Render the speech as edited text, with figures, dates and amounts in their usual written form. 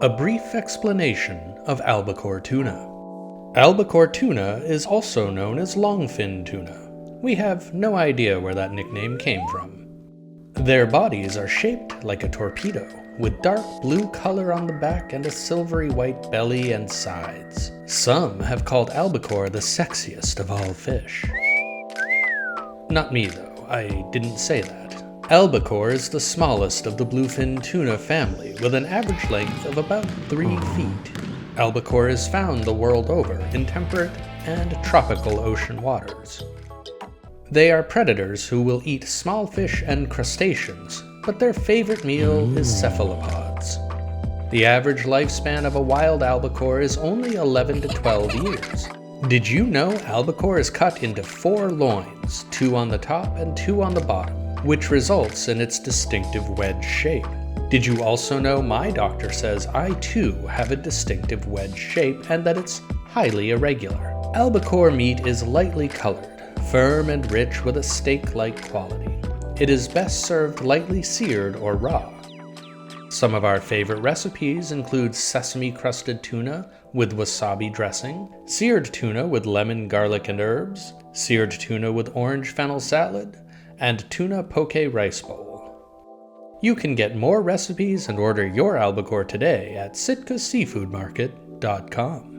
A brief explanation of albacore tuna. Albacore tuna is also known as longfin tuna. We have no idea where that nickname came from. Their bodies are shaped like a torpedo, with dark blue color on the back and a silvery white belly and sides. Some have called albacore the sexiest of all fish. Not me though, I didn't say that. Albacore is the smallest of the bluefin tuna family, with an average length of about 3 feet. Albacore is found the world over in temperate and tropical ocean waters. They are predators who will eat small fish and crustaceans, but their favorite meal is cephalopods. The average lifespan of a wild albacore is only 11 to 12 years. Did you know albacore is cut into 4 loins, 2 on the top and 2 on the bottom, which results in its distinctive wedge shape? Did you also know my doctor says I too have a distinctive wedge shape and that it's highly irregular? Albacore meat is lightly colored, firm and rich with a steak-like quality. It is best served lightly seared or raw. Some of our favorite recipes include sesame-crusted tuna with wasabi dressing, seared tuna with lemon, garlic, and herbs, seared tuna with orange fennel salad, and tuna poke rice bowl. You can get more recipes and order your albacore today at sitkaseafoodmarket.com.